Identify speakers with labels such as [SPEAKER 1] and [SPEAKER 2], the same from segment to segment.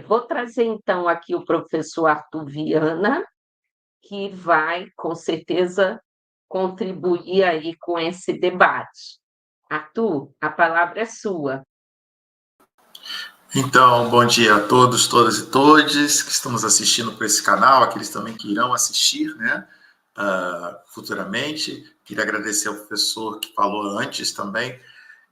[SPEAKER 1] Vou trazer então aqui o professor Arthur Viana, que vai, com certeza, contribuir aí com esse debate. Arthur, a palavra é sua.
[SPEAKER 2] Então, bom dia a todos, todas e todes que estamos assistindo por esse canal, aqueles também que irão assistir, né, futuramente. Queria agradecer ao professor que falou antes também.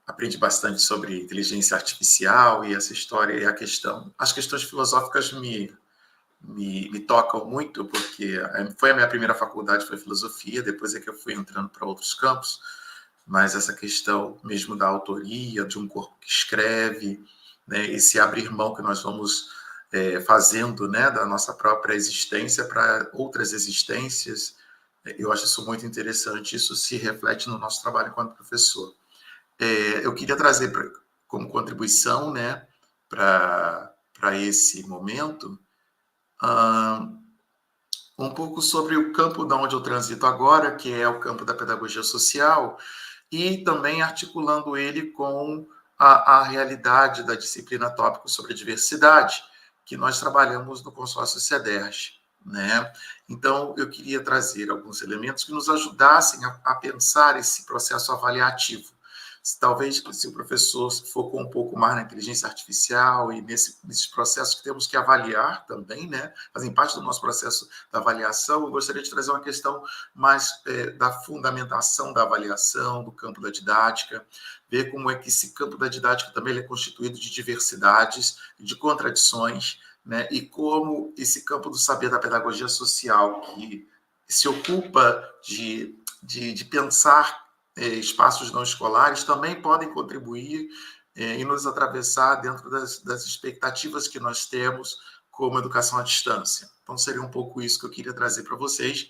[SPEAKER 2] Aprendi bastante sobre inteligência artificial e essa história e a questão. As questões filosóficas me tocam muito, porque foi a minha primeira faculdade, foi filosofia, depois é que eu fui entrando para outros campos, mas essa questão mesmo da autoria, de um corpo que escreve, né, esse abrir mão que nós vamos fazendo, né, da nossa própria existência para outras existências, eu acho isso muito interessante, isso se reflete no nosso trabalho enquanto professor. Eu queria trazer como contribuição, né, para esse momento, um pouco sobre o campo de onde eu transito agora, que é o campo da pedagogia social, e também articulando ele com a realidade da disciplina tópico sobre a diversidade, que nós trabalhamos no consórcio CEDERJ, né? Então, eu queria trazer alguns elementos que nos ajudassem a pensar esse processo avaliativo. Talvez, se o professor focou um pouco mais na inteligência artificial e nesses processos que temos que avaliar também, né? Fazem parte do nosso processo da avaliação, eu gostaria de trazer uma questão mais da fundamentação da avaliação, do campo da didática, ver como é que esse campo da didática também é constituído de diversidades, de contradições, né? E como esse campo do saber da pedagogia social, que se ocupa de pensar espaços não escolares, também podem contribuir e nos atravessar dentro das expectativas que nós temos como educação à distância. Então, seria um pouco isso que eu queria trazer para vocês.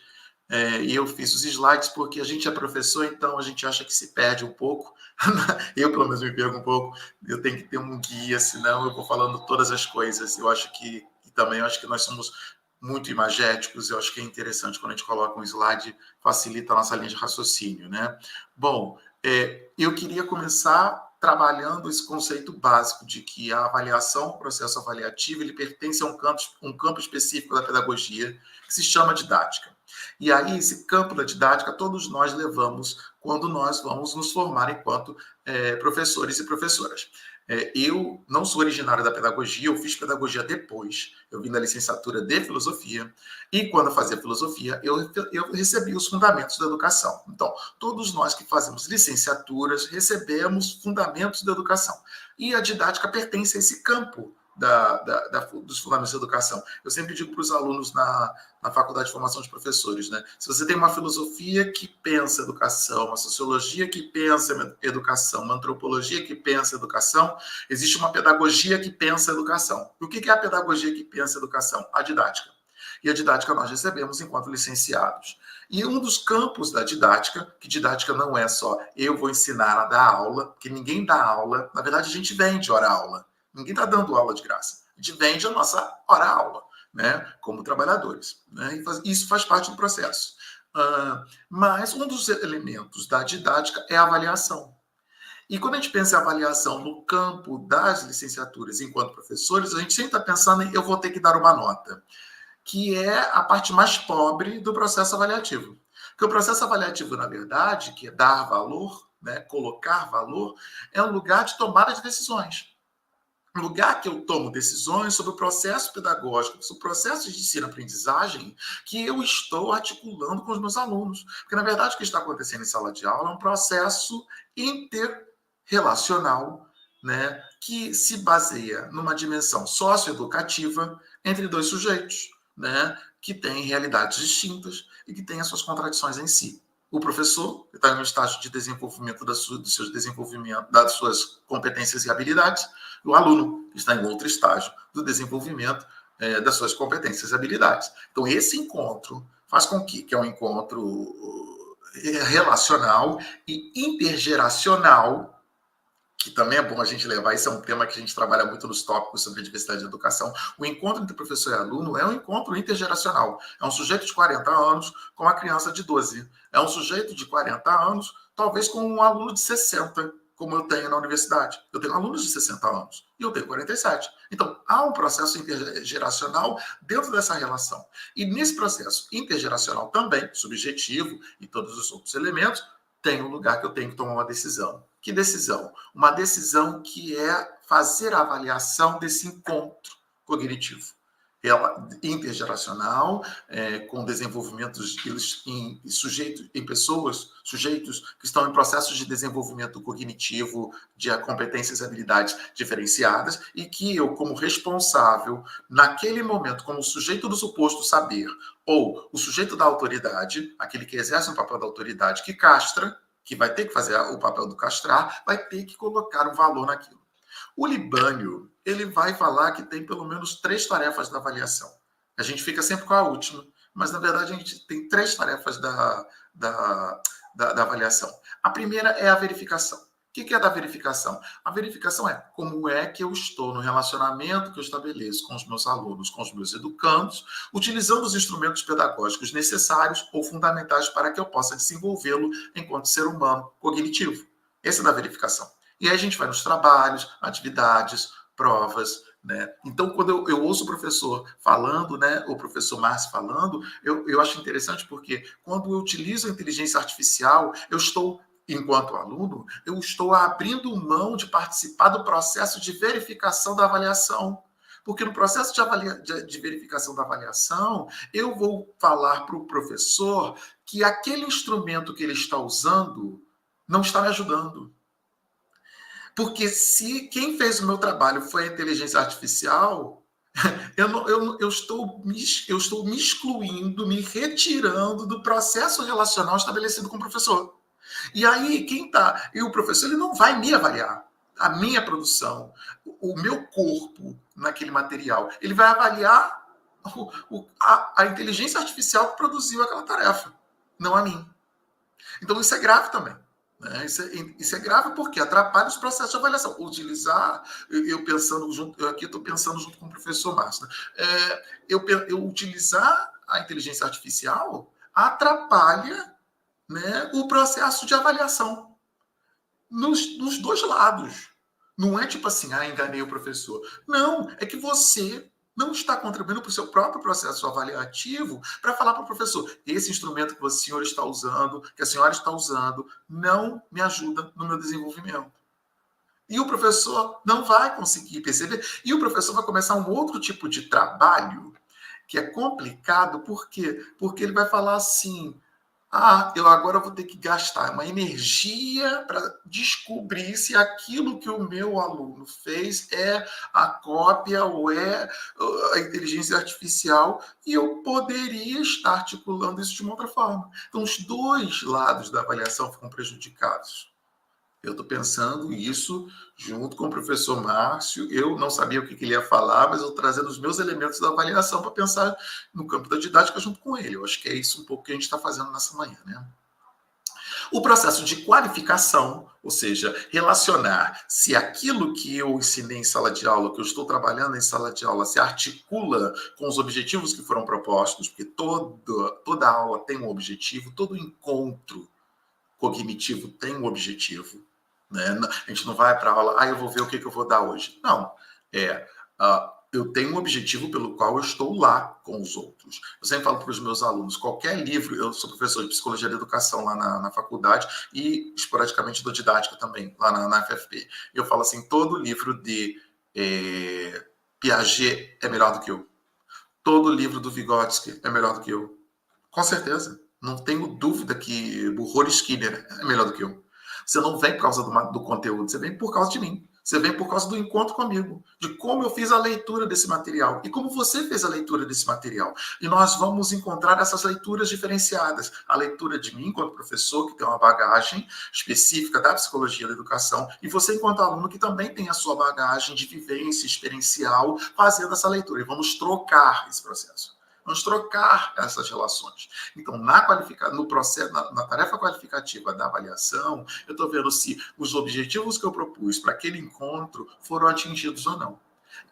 [SPEAKER 2] E eu fiz os slides porque a gente é professor, então a gente acha que se perde um pouco. Eu, pelo menos, me perco um pouco. Eu tenho que ter um guia, senão eu vou falando todas as coisas. Eu acho que nós somos muito imagéticos. Eu acho que é interessante quando a gente coloca um slide, facilita a nossa linha de raciocínio, né? Bom, eu queria começar trabalhando esse conceito básico de que a avaliação, o processo avaliativo, ele pertence a um campo específico da pedagogia que se chama didática. E aí, esse campo da didática, todos nós levamos quando nós vamos nos formar enquanto professores e professoras. Eu não sou originário da pedagogia, eu fiz pedagogia depois, eu vim da licenciatura de filosofia, e quando eu fazia filosofia, eu recebi os fundamentos da educação. Então, todos nós que fazemos licenciaturas recebemos fundamentos da educação. E a didática pertence a esse campo dos fundamentos da educação. Eu sempre digo para os alunos na Faculdade de Formação de Professores, né? Se você tem uma filosofia que pensa educação, uma sociologia que pensa educação, uma antropologia que pensa educação, existe uma pedagogia que pensa educação. E o que é a pedagogia que pensa educação? A didática. E a didática nós recebemos enquanto licenciados. E um dos campos da didática, que didática não é só eu vou ensinar a dar aula, porque ninguém dá aula, na verdade a gente vende hora-aula. Ninguém está dando aula de graça. A gente vende a nossa hora-aula, né, como trabalhadores. Né, e isso faz parte do processo. Mas um dos elementos da didática é a avaliação. E quando a gente pensa em avaliação no campo das licenciaturas enquanto professores, a gente sempre está pensando em eu vou ter que dar uma nota, que é a parte mais pobre do processo avaliativo. Porque o processo avaliativo, na verdade, que é dar valor, né, colocar valor, é um lugar de tomada de decisões. Um lugar que eu tomo decisões sobre o processo pedagógico, sobre o processo de ensino-aprendizagem que eu estou articulando com os meus alunos. Porque, na verdade, o que está acontecendo em sala de aula é um processo interrelacional, né, que se baseia numa dimensão socioeducativa entre dois sujeitos, né, que têm realidades distintas e que têm as suas contradições em si. O professor está em um estágio de desenvolvimento do seu desenvolvimento, das suas competências e habilidades, e o aluno está em outro estágio do desenvolvimento das suas competências e habilidades. Então, esse encontro faz com que é um encontro relacional e intergeracional, que também é bom a gente levar, esse é um tema que a gente trabalha muito nos tópicos sobre a diversidade de educação. O encontro entre professor e aluno é um encontro intergeracional. É um sujeito de 40 anos com uma criança de 12. É um sujeito de 40 anos, talvez com um aluno de 60, como eu tenho na universidade. Eu tenho alunos de 60 anos e eu tenho 47. Então, há um processo intergeracional dentro dessa relação. E nesse processo intergeracional também, subjetivo e todos os outros elementos, tem um lugar que eu tenho que tomar uma decisão. Que decisão? Uma decisão que é fazer a avaliação desse encontro cognitivo. Ela intergeracional, com desenvolvimentos em pessoas, sujeitos que estão em processos de desenvolvimento cognitivo, de competências e habilidades diferenciadas, e que eu, como responsável, naquele momento, como sujeito do suposto saber, ou o sujeito da autoridade, aquele que exerce um papel da autoridade, que castra, que vai ter que fazer o papel do castrar, vai ter que colocar um valor naquilo. O Libânio, ele vai falar que tem pelo menos 3 tarefas da avaliação. A gente fica sempre com a última, mas na verdade a gente tem 3 tarefas da avaliação. A primeira é a verificação. O que é da verificação? A verificação é como é que eu estou no relacionamento que eu estabeleço com os meus alunos, com os meus educandos, utilizando os instrumentos pedagógicos necessários ou fundamentais para que eu possa desenvolvê-lo enquanto ser humano cognitivo. Essa é da verificação. E aí a gente vai nos trabalhos, atividades, provas, né? Então, quando eu ouço o professor falando, né, o professor Márcio falando, eu acho interessante porque quando eu utilizo a inteligência artificial, eu estou, enquanto aluno, eu estou abrindo mão de participar do processo de verificação da avaliação. Porque no processo de verificação da avaliação, eu vou falar para o professor que aquele instrumento que ele está usando não está me ajudando. Porque se quem fez o meu trabalho foi a inteligência artificial, eu estou me excluindo, me retirando do processo relacional estabelecido com o professor. E aí, e o professor ele não vai me avaliar a minha produção, o meu corpo naquele material. Ele vai avaliar a inteligência artificial que produziu aquela tarefa, não a mim. Então, isso é grave também. Isso é grave porque atrapalha os processos de avaliação. Utilizar, eu pensando junto, aqui estou pensando junto com o professor Márcio, né? Eu utilizar a inteligência artificial atrapalha, né, o processo de avaliação nos dois lados. Não é tipo assim, enganei o professor. Não, é que você não está contribuindo para o seu próprio processo avaliativo para falar para o professor, esse instrumento que o senhor está usando, que a senhora está usando, não me ajuda no meu desenvolvimento. E o professor não vai conseguir perceber. E o professor vai começar um outro tipo de trabalho que é complicado, por quê? Porque ele vai falar assim, eu agora vou ter que gastar uma energia para descobrir se aquilo que o meu aluno fez é a cópia ou é a inteligência artificial, e eu poderia estar articulando isso de uma outra forma. Então, os dois lados da avaliação ficam prejudicados. Eu estou pensando isso junto com o professor Márcio. Eu não sabia o que ele ia falar, mas eu trazendo os meus elementos da avaliação para pensar no campo da didática junto com ele. Eu acho que é isso um pouco que a gente está fazendo nessa manhã, né? O processo de qualificação, ou seja, relacionar se aquilo que eu ensinei em sala de aula, que eu estou trabalhando em sala de aula, se articula com os objetivos que foram propostos, porque toda aula tem um objetivo, todo encontro cognitivo tem um objetivo. Né? A gente não vai para a aula, eu vou ver o que eu vou dar hoje. Não, eu tenho um objetivo pelo qual eu estou lá com os outros. Eu sempre falo para os meus alunos, qualquer livro, eu sou professor de Psicologia da Educação lá na faculdade e esporadicamente dou didática também, lá na FFP. Eu falo assim, todo livro de Piaget é melhor do que eu. Todo livro do Vygotsky é melhor do que eu. Com certeza. Não tenho dúvida que o Rory Skinner é melhor do que eu. Você não vem por causa do conteúdo, você vem por causa de mim. Você vem por causa do encontro comigo, de como eu fiz a leitura desse material e como você fez a leitura desse material. E nós vamos encontrar essas leituras diferenciadas. A leitura de mim, enquanto professor, que tem uma bagagem específica da psicologia da educação, e você, enquanto aluno, que também tem a sua bagagem de vivência experiencial, fazendo essa leitura. E vamos trocar esse processo. Vamos trocar essas relações. Então, no processo, na tarefa qualificativa da avaliação, eu estou vendo se os objetivos que eu propus para aquele encontro foram atingidos ou não.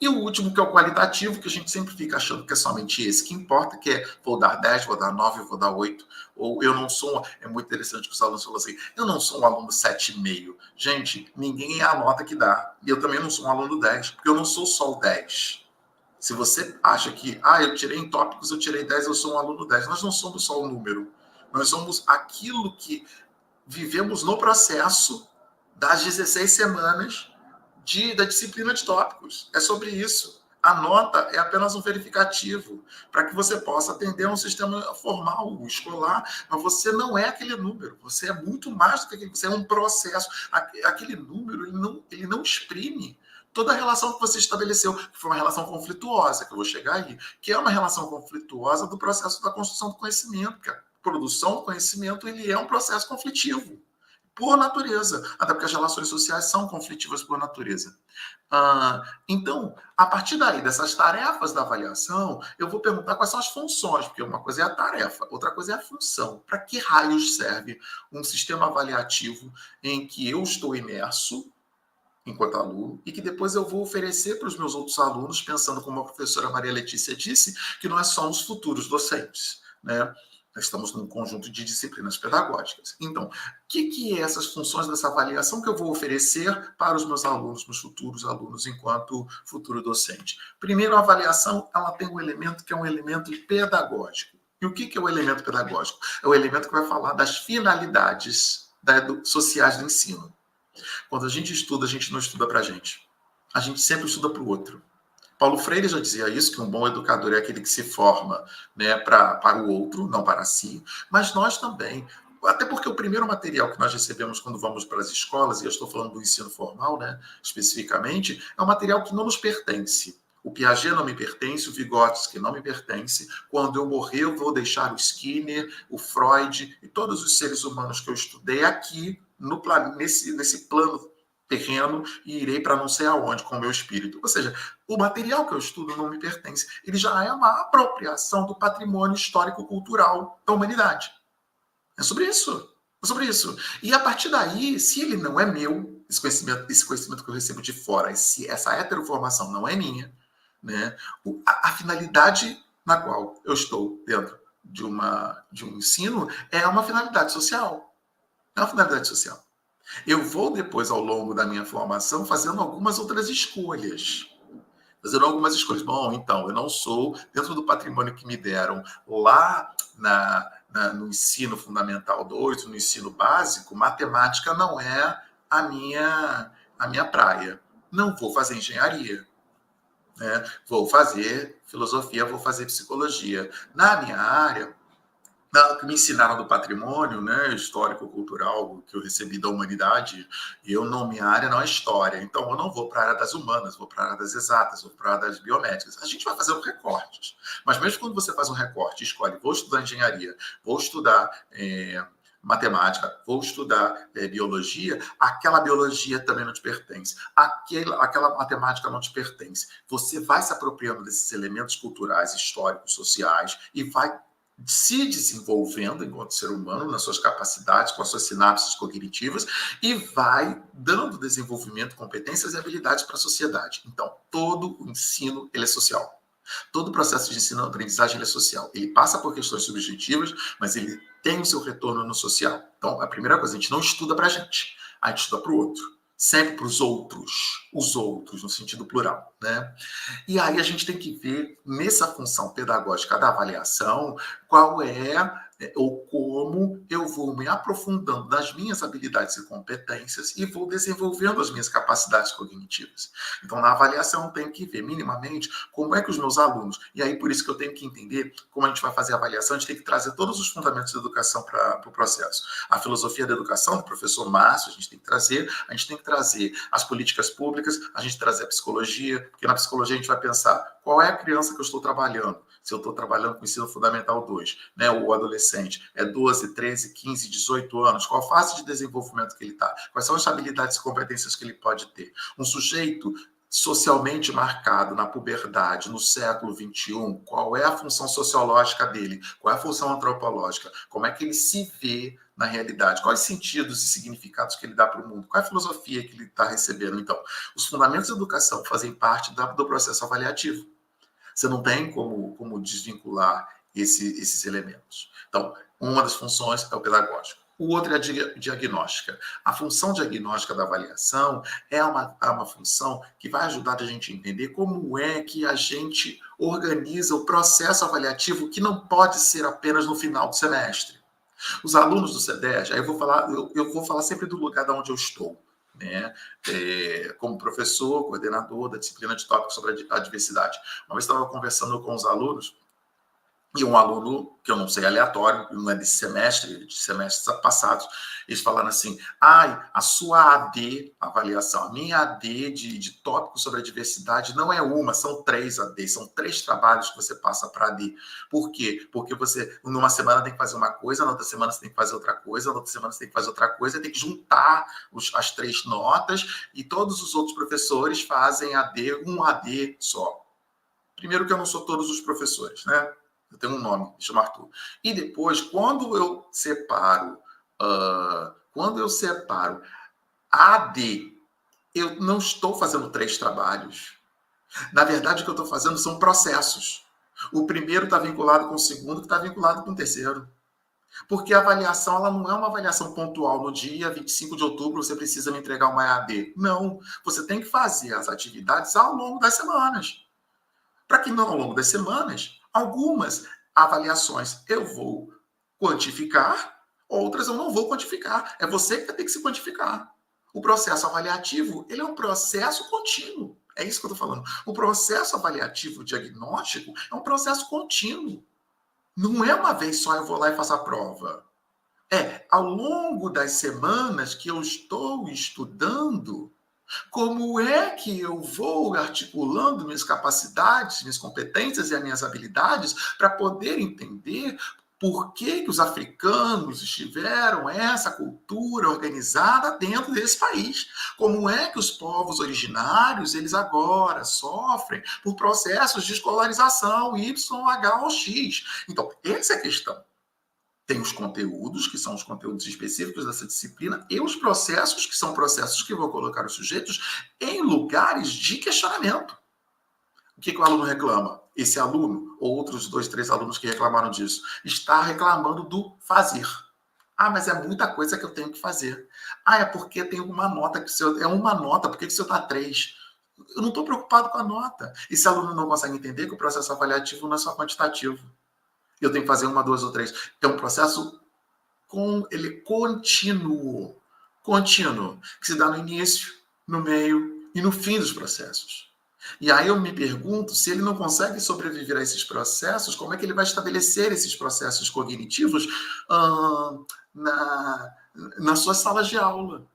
[SPEAKER 2] E o último, que é o qualitativo, que a gente sempre fica achando que é somente esse que importa, que é vou dar 10, vou dar 9, vou dar 8, ou eu não sou... É muito interessante que os alunos falam assim, eu não sou um aluno 7,5. Gente, ninguém é a nota que dá. E eu também não sou um aluno 10, porque eu não sou só o 10. Se você acha que, eu tirei em tópicos, eu tirei 10, eu sou um aluno 10. Nós não somos só o número. Nós somos aquilo que vivemos no processo das 16 semanas da disciplina de tópicos. É sobre isso. A nota é apenas um verificativo para que você possa atender a um sistema formal, escolar, mas você não é aquele número, você é muito mais do que aquele, você é um processo. Aquele número, ele não exprime toda a relação que você estabeleceu, que foi uma relação conflituosa, que eu vou chegar aí, que é uma relação conflituosa do processo da construção do conhecimento, porque a produção do conhecimento ele é um processo conflitivo por natureza, até porque as relações sociais são conflitivas por natureza. Então, a partir daí, dessas tarefas da avaliação, eu vou perguntar quais são as funções, porque uma coisa é a tarefa, outra coisa é a função. Para que raios serve um sistema avaliativo em que eu estou imerso, enquanto aluno, e que depois eu vou oferecer para os meus outros alunos, pensando como a professora Maria Letícia disse, que nós somos futuros docentes, né? Nós estamos num conjunto de disciplinas pedagógicas. Então, o que é essas funções dessa avaliação que eu vou oferecer para os meus alunos, meus futuros alunos, enquanto futuro docente? Primeiro, a avaliação ela tem um elemento que é um elemento pedagógico. E o que é o elemento pedagógico? É o elemento que vai falar das finalidades sociais do ensino. Quando a gente estuda, a gente não estuda para a gente. A gente sempre estuda para o outro. Paulo Freire já dizia isso, que um bom educador é aquele que se forma, né, para o outro, não para si. Mas nós também, até porque o primeiro material que nós recebemos quando vamos para as escolas, e eu estou falando do ensino formal, né, especificamente, é um material que não nos pertence. O Piaget não me pertence, o Vygotsky não me pertence. Quando eu morrer, eu vou deixar o Skinner, o Freud e todos os seres humanos que eu estudei aqui nesse plano terreno e irei para não sei aonde com o meu espírito. Ou seja, o material que eu estudo não me pertence. Ele já é uma apropriação do patrimônio histórico-cultural da humanidade. É sobre isso. É sobre isso. E a partir daí, se ele não é meu, esse conhecimento que eu recebo de fora, essa heteroformação não é minha, né? A finalidade na qual eu estou dentro de um ensino é uma finalidade social. É uma finalidade social. Eu vou depois, ao longo da minha formação, fazendo algumas outras escolhas. Bom, então, eu não sou, dentro do patrimônio que me deram lá no ensino fundamental 2, no ensino básico, matemática não é a minha praia. Não vou fazer engenharia. Né? Vou fazer filosofia, vou fazer psicologia. Na minha área, que me ensinaram do patrimônio, né, histórico-cultural que eu recebi da humanidade, minha área não é história, então eu não vou para a área das humanas, vou para a área das exatas, vou para a área das biomédicas. A gente vai fazer um recorte, mas mesmo quando você faz um recorte, escolhe, vou estudar engenharia, vou estudar matemática, vou estudar biologia, aquela biologia também não te pertence, aquela matemática não te pertence. Você vai se apropriando desses elementos culturais, históricos, sociais e vai se desenvolvendo enquanto ser humano nas suas capacidades, com as suas sinapses cognitivas e vai dando desenvolvimento, competências e habilidades para a sociedade. Então, todo o ensino ele é social. Todo o processo de ensino-aprendizagem ele é social. Ele passa por questões subjetivas, mas ele tem o seu retorno no social. Então, a primeira coisa, a gente não estuda para a gente estuda para o outro. Sempre para os outros, no sentido plural, né? E aí a gente tem que ver, nessa função pedagógica da avaliação, qual é ou como eu vou me aprofundando nas minhas habilidades e competências e vou desenvolvendo as minhas capacidades cognitivas. Então, na avaliação, eu tenho que ver minimamente como é que os meus alunos... E aí, por isso que eu tenho que entender como a gente vai fazer a avaliação, a gente tem que trazer todos os fundamentos da educação para o processo. A filosofia da educação, do professor Márcio, a gente tem que trazer as políticas públicas, a gente trazer a psicologia, porque na psicologia a gente vai pensar qual é a criança que eu estou trabalhando, se eu estou trabalhando com ensino fundamental 2, né, o adolescente, é 12, 13, 15, 18 anos, qual a fase de desenvolvimento que ele está, quais são as habilidades e competências que ele pode ter. Um sujeito socialmente marcado na puberdade, no século XXI, qual é a função sociológica dele, qual é a função antropológica, como é que ele se vê na realidade, quais sentidos e significados que ele dá para o mundo, qual é a filosofia que ele está recebendo. Então, os fundamentos da educação fazem parte do processo avaliativo. Você não tem como desvincular esses elementos. Então, uma das funções é o pedagógico. O outro é a diagnóstica. A função diagnóstica da avaliação é uma função que vai ajudar a gente a entender como é que a gente organiza o processo avaliativo, que não pode ser apenas no final do semestre. Os alunos do CEDES, aí eu vou falar sempre do lugar de onde eu estou, né? Como professor, coordenador da disciplina de tópicos sobre a diversidade. Uma vez estava conversando com os alunos, e um aluno, que eu não sei, aleatório, não é desse semestre, de semestres passados, eles falaram assim, a sua AD, avaliação, a minha AD de tópicos sobre a diversidade não é uma, são 3 ADs, são 3 trabalhos que você passa para AD. Por quê? Porque você, numa semana, tem que fazer uma coisa, na outra semana você tem que fazer outra coisa, na outra semana você tem que fazer outra coisa, tem que juntar as 3 notas, e todos os outros professores fazem AD, um AD só. Primeiro que eu não sou todos os professores, né? Eu tenho um nome, me chamo Arthur. E depois, quando eu separo AD, eu não estou fazendo 3 trabalhos. Na verdade, o que eu estou fazendo são processos. O primeiro está vinculado com o segundo, que está vinculado com o terceiro. Porque a avaliação, ela não é uma avaliação pontual. No dia 25 de outubro, você precisa me entregar uma EAD. Não. Você tem que fazer as atividades ao longo das semanas. Para que não, ao longo das semanas, algumas avaliações eu vou quantificar, outras eu não vou quantificar. É você que vai ter que se quantificar. O processo avaliativo, ele é um processo contínuo. É isso que eu estou falando. O processo avaliativo diagnóstico é um processo contínuo. Não é uma vez só eu vou lá e faço a prova. É ao longo das semanas que eu estou estudando, como é que eu vou articulando minhas capacidades, minhas competências e as minhas habilidades para poder entender por que os africanos tiveram essa cultura organizada dentro desse país? Como é que os povos originários, eles agora sofrem por processos de escolarização Y, H ou X? Então, essa é a questão. Tem os conteúdos, que são os conteúdos específicos dessa disciplina, e os processos, que são processos que vão colocar os sujeitos em lugares de questionamento. O que o aluno reclama? Esse aluno, ou outros 2, 3 alunos que reclamaram disso, está reclamando do fazer. Mas é muita coisa que eu tenho que fazer. É porque tem uma nota, é uma nota, por que o senhor está 3? Eu não estou preocupado com a nota. Esse aluno não consegue entender que o processo avaliativo não é só quantitativo. Eu tenho que fazer 1, 2 ou 3. É um processo contínuo, que se dá no início, no meio e no fim dos processos. E aí eu me pergunto, se ele não consegue sobreviver a esses processos, como é que ele vai estabelecer esses processos cognitivos nas suas salas de aula?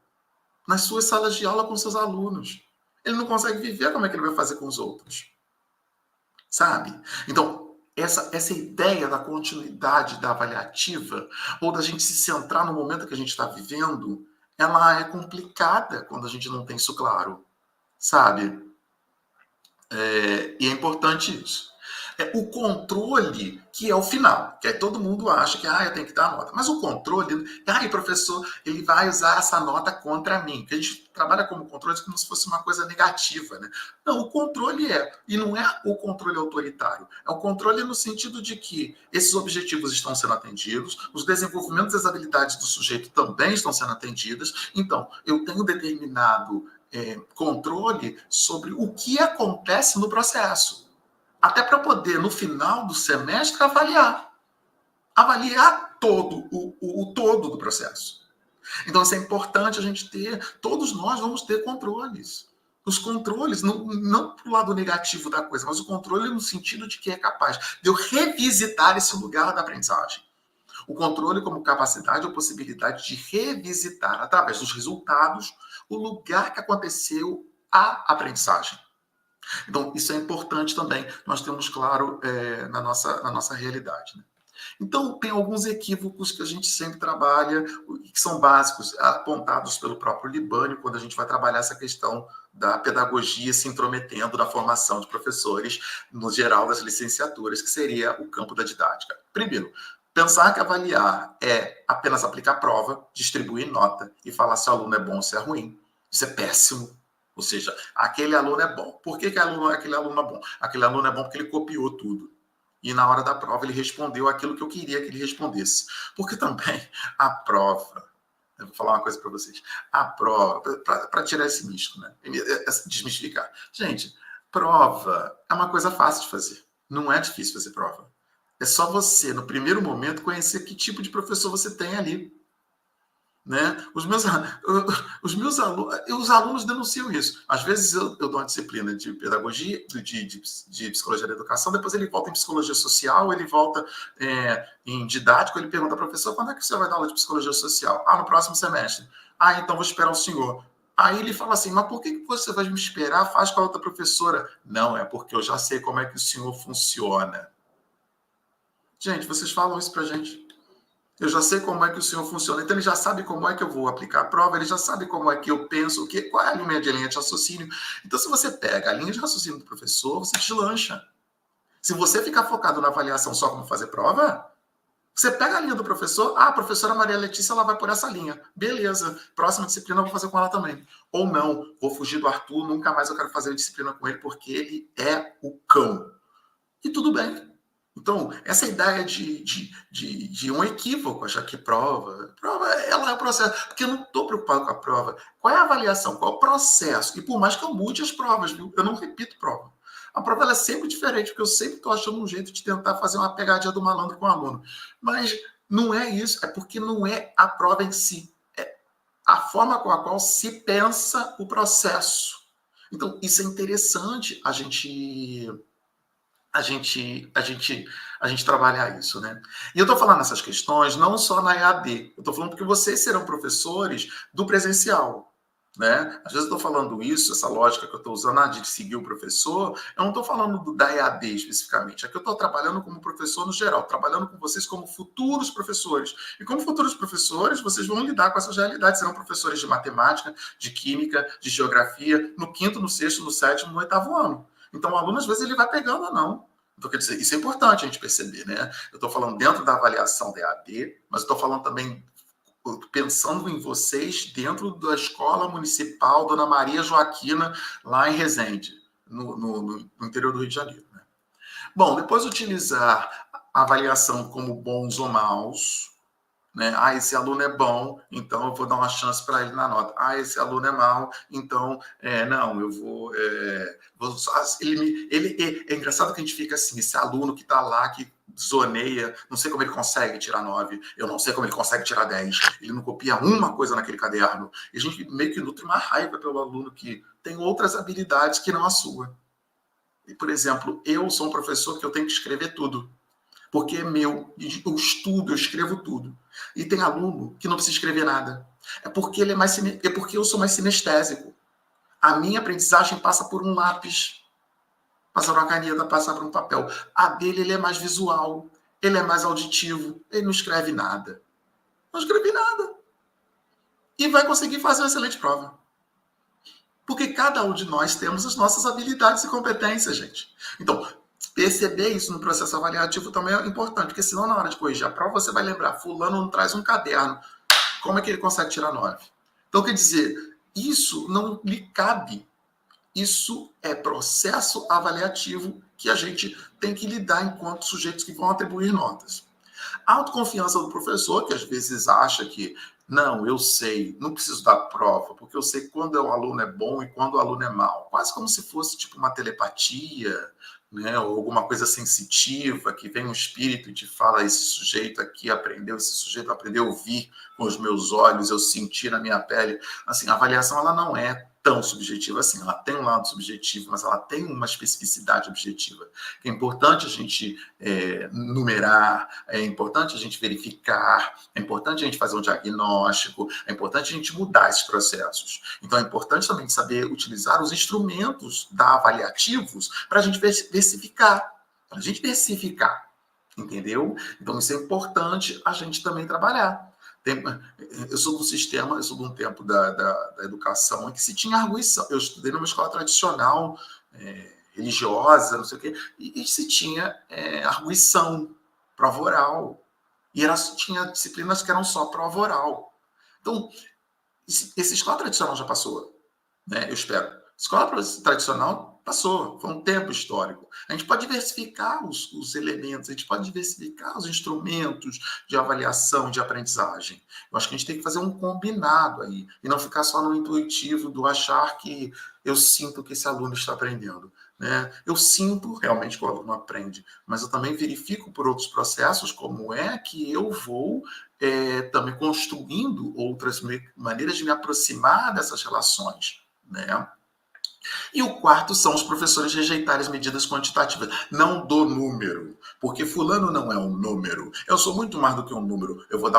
[SPEAKER 2] Nas suas salas de aula com seus alunos. Ele não consegue viver, como é que ele vai fazer com os outros? Sabe? Então, essa ideia da continuidade da avaliativa, ou da gente se centrar no momento que a gente está vivendo, ela é complicada quando a gente não tem isso claro, sabe? E é importante isso. O controle, que é o final, que aí todo mundo acha que eu tenho que dar a nota. Mas o controle, o professor, ele vai usar essa nota contra mim. Porque a gente trabalha como controle como se fosse uma coisa negativa, né? Não, o controle e não é o controle autoritário, é o controle no sentido de que esses objetivos estão sendo atendidos, os desenvolvimentos das habilidades do sujeito também estão sendo atendidas, então eu tenho determinado controle sobre o que acontece no processo. Até para poder, no final do semestre, avaliar todo o todo do processo. Então, isso é importante a gente ter, todos nós vamos ter controles. Os controles, não para o lado negativo da coisa, mas o controle no sentido de que é capaz de eu revisitar esse lugar da aprendizagem. O controle como capacidade ou possibilidade de revisitar, através dos resultados, o lugar que aconteceu a aprendizagem. Então, isso é importante também, nós temos claro na nossa realidade. Né? Então, tem alguns equívocos que a gente sempre trabalha, que são básicos, apontados pelo próprio Libânio, quando a gente vai trabalhar essa questão da pedagogia se intrometendo na formação de professores, no geral das licenciaturas, que seria o campo da didática. Primeiro, pensar que avaliar é apenas aplicar prova, distribuir nota e falar se o aluno é bom ou se é ruim. Isso é péssimo. Ou seja, aquele aluno é bom. Por que aquele aluno é bom? Aquele aluno é bom porque ele copiou tudo. E na hora da prova ele respondeu aquilo que eu queria que ele respondesse. Porque também a prova... Eu vou falar uma coisa para vocês. A prova, para tirar esse misto, né? Desmistificar. Gente, prova é uma coisa fácil de fazer. Não é difícil fazer prova. É só você, no primeiro momento, conhecer que tipo de professor você tem ali. Né? Os meus alunos, os alunos denunciam isso. Às vezes eu dou uma disciplina de pedagogia, de psicologia da educação, depois ele volta em psicologia social, ele volta em didático, ele pergunta ao professor, quando é que você vai dar aula de psicologia social? Ah, no próximo semestre. Ah, então vou esperar o senhor. Aí ele fala assim, mas por que você vai me esperar? Faz com a outra professora. Não, é porque eu já sei como é que o senhor funciona. Gente, vocês falam isso pra gente. Eu já sei como é que o senhor funciona. Então, ele já sabe como é que eu vou aplicar a prova, ele já sabe como é que eu penso, qual é a linha de raciocínio. Então, se você pega a linha de raciocínio do professor, você deslancha. Se você ficar focado na avaliação só como fazer prova, você pega a linha do professor, a professora Maria Letícia, ela vai por essa linha. Beleza, próxima disciplina eu vou fazer com ela também. Ou não, vou fugir do Arthur, nunca mais eu quero fazer disciplina com ele, porque ele é o cão. E tudo bem. Então, essa ideia de um equívoco, achar que prova, ela é o processo, porque eu não estou preocupado com a prova. Qual é a avaliação? Qual é o processo? E por mais que eu mude as provas, viu? Eu não repito prova. A prova ela é sempre diferente, porque eu sempre estou achando um jeito de tentar fazer uma pegadinha do malandro com o aluno. Mas não é isso, é porque não é a prova em si, é a forma com a qual se pensa o processo. Então, isso é interessante a gente trabalhar isso, né? E eu estou falando essas questões não só na EAD, eu estou falando porque vocês serão professores do presencial, né? Às vezes eu estou falando isso, essa lógica que eu estou usando de seguir o professor, eu não estou falando da EAD especificamente, é que eu estou trabalhando como professor no geral, trabalhando com vocês como futuros professores. E como futuros professores, vocês vão lidar com essas realidades, serão professores de matemática, de química, de geografia, no quinto, no sexto, no sétimo, no oitavo ano. Então, o aluno, às vezes, ele vai pegando ou não. Então, quer dizer, isso é importante a gente perceber, né? Eu estou falando dentro da avaliação da EAD, mas estou falando também, pensando em vocês dentro da Escola Municipal Dona Maria Joaquina, lá em Resende, no interior do Rio de Janeiro. Né? Bom, depois utilizar a avaliação como bons ou maus, né? Ah, esse aluno é bom, então eu vou dar uma chance para ele na nota. Ah, esse aluno é mau, então não, eu vou. É engraçado que a gente fica assim, esse aluno que está lá, que zoneia, não sei como ele consegue tirar 9, eu não sei como ele consegue tirar 10, ele não copia uma coisa naquele caderno. E a gente meio que nutre uma raiva pelo aluno que tem outras habilidades que não a sua. E, por exemplo, eu sou um professor que eu tenho que escrever tudo. Porque é meu, eu estudo, eu escrevo tudo. E tem aluno que não precisa escrever nada. É porque eu sou mais sinestésico. A minha aprendizagem passa por um lápis, passa por uma caneta, passa por um papel. A dele, ele é mais visual, ele é mais auditivo, ele não escreve nada. Não escreve nada. E vai conseguir fazer uma excelente prova. Porque cada um de nós temos as nossas habilidades e competências, gente. Então, perceber isso no processo avaliativo também é importante, porque senão na hora de corrigir a prova você vai lembrar, fulano não traz um caderno, como é que ele consegue tirar 9? Então, quer dizer, isso não lhe cabe. Isso é processo avaliativo que a gente tem que lidar enquanto sujeitos que vão atribuir notas. A autoconfiança do professor, que às vezes acha que, não, eu sei, não preciso dar prova, porque eu sei quando o aluno é bom e quando o aluno é mau. Quase como se fosse tipo uma telepatia, né, ou alguma coisa sensitiva, que vem um espírito e te fala, esse sujeito aqui aprendeu, esse sujeito aprendeu a ouvir com os meus olhos, eu senti na minha pele. Assim, a avaliação ela não é tão subjetiva assim, ela tem um lado subjetivo, mas ela tem uma especificidade objetiva. É importante a gente numerar, é importante a gente verificar, é importante a gente fazer um diagnóstico, é importante a gente mudar esses processos. Então é importante também saber utilizar os instrumentos da avaliativos para a gente versificar, para a gente versificar, entendeu? Então isso é importante a gente também trabalhar. Eu sou do sistema, eu sou de um tempo da educação em que se tinha arguição. Eu estudei numa escola tradicional, religiosa, não sei o quê, e se tinha arguição, prova oral. E tinha disciplinas que eram só prova oral. Então, essa escola tradicional já passou, né? Eu espero. Escola tradicional passou, foi um tempo histórico. A gente pode diversificar os elementos, a gente pode diversificar os instrumentos de avaliação, de aprendizagem. Eu acho que a gente tem que fazer um combinado aí, e não ficar só no intuitivo do achar que eu sinto que esse aluno está aprendendo. Né? Eu sinto realmente que o aluno aprende, mas eu também verifico por outros processos como é que eu vou também construindo outras maneiras de me aproximar dessas relações. Né? E o quarto são os professores rejeitarem as medidas quantitativas. Não do número, porque fulano não é um número. Eu sou muito mais do que um número. Eu vou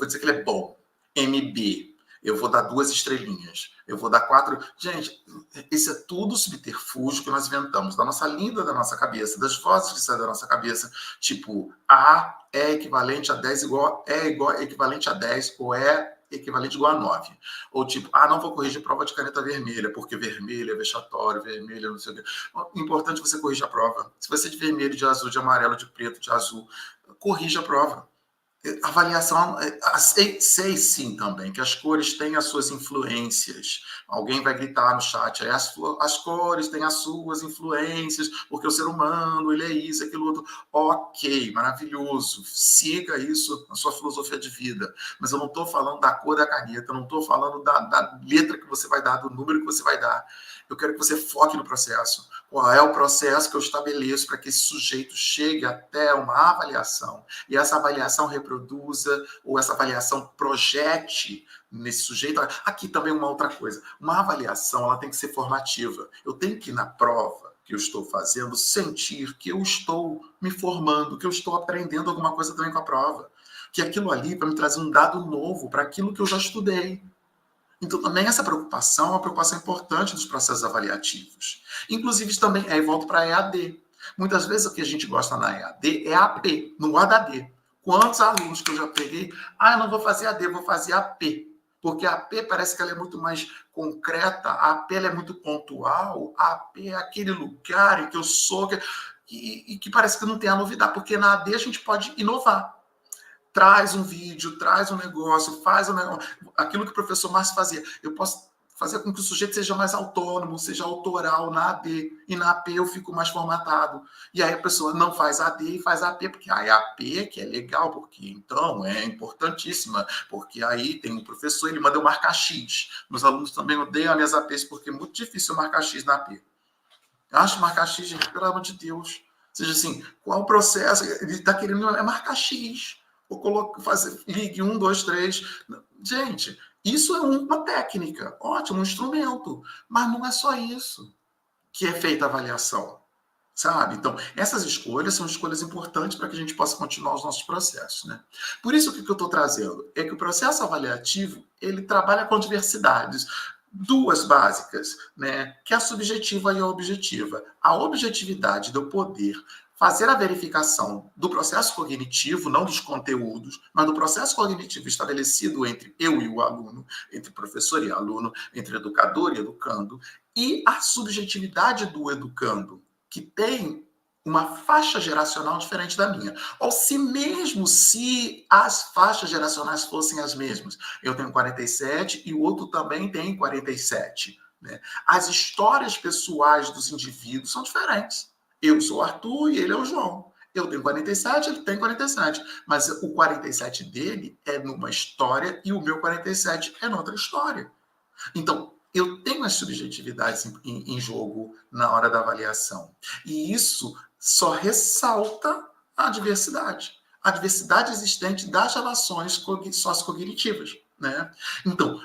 [SPEAKER 2] dizer que ele é bom. MB. Eu vou dar 2 estrelinhas. Eu vou dar 4. Gente, isso é tudo subterfúgio que nós inventamos da nossa língua, da nossa cabeça, das vozes que saem da nossa cabeça. Tipo, A é equivalente a 10 igual, é equivalente a 10, ou é equivalente igual a 9. Ou tipo, não vou corrigir prova de caneta vermelha, porque vermelho é vexatório, vermelho não sei o quê. Importante você corrigir a prova. Se você é de vermelho, de azul, de amarelo, de preto, de azul, corrija a prova. Avaliação, sei sim também, que as cores têm as suas influências. Alguém vai gritar no chat, as cores têm as suas influências, porque o ser humano, ele é isso, aquilo outro. Ok, maravilhoso, siga isso na sua filosofia de vida. Mas eu não estou falando da cor da caneta, eu não estou falando da letra que você vai dar, do número que você vai dar. Eu quero que você foque no processo. Qual é o processo que eu estabeleço para que esse sujeito chegue até uma avaliação? E essa avaliação reproduza, ou essa avaliação projete nesse sujeito. Aqui também uma outra coisa. Uma avaliação ela tem que ser formativa. Eu tenho que, na prova que eu estou fazendo, sentir que eu estou me formando, que eu estou aprendendo alguma coisa também com a prova. Que aquilo ali vai me trazer um dado novo para aquilo que eu já estudei. Então, também essa preocupação é uma preocupação importante dos processos avaliativos. Inclusive, também, aí volto para a EAD. Muitas vezes o que a gente gosta na EAD é AP, no ADD. Quantos alunos que eu já peguei, eu não vou fazer AD, vou fazer AP. Porque a AP parece que ela é muito mais concreta, a AP ela é muito pontual, a AP é aquele lugar em que eu sou, e que parece que não tem a novidade, porque na AD a gente pode inovar. Traz um vídeo, traz um negócio, faz um negócio. Aquilo que o professor Márcio fazia. Eu posso fazer com que o sujeito seja mais autônomo, seja autoral na AD. E na AP eu fico mais formatado. E aí a pessoa não faz AD e faz AP, porque a AP que é legal, porque então é importantíssima, porque aí tem um professor, ele manda eu marcar X. Meus alunos também odeiam as minhas APs, porque é muito difícil eu marcar X na AP. Eu acho marcar X, gente, pelo amor de Deus. Ou seja, assim, qual o processo? Ele está querendo marcar X. Ou ligue 1, 2, 3. Gente, isso é uma técnica, ótimo, um instrumento. Mas não é só isso que é feita a avaliação, sabe? Então, essas escolhas são escolhas importantes para que a gente possa continuar os nossos processos, né? Por isso, o que eu estou trazendo é que o processo avaliativo, ele trabalha com diversidades. 2 básicas, né? Que é a subjetiva e a objetiva. A objetividade do poder fazer a verificação do processo cognitivo, não dos conteúdos, mas do processo cognitivo estabelecido entre eu e o aluno, entre professor e aluno, entre educador e educando, e a subjetividade do educando, que tem uma faixa geracional diferente da minha. Ou se as faixas geracionais fossem as mesmas. Eu tenho 47 e o outro também tem 47. Né? As histórias pessoais dos indivíduos são diferentes. Eu sou o Arthur e ele é o João. Eu tenho 47, ele tem 47. Mas o 47 dele é numa história e o meu 47 é noutra história. Então, eu tenho as subjetividades em jogo na hora da avaliação. E isso só ressalta a diversidade existente das relações sociocognitivas. Né? Então,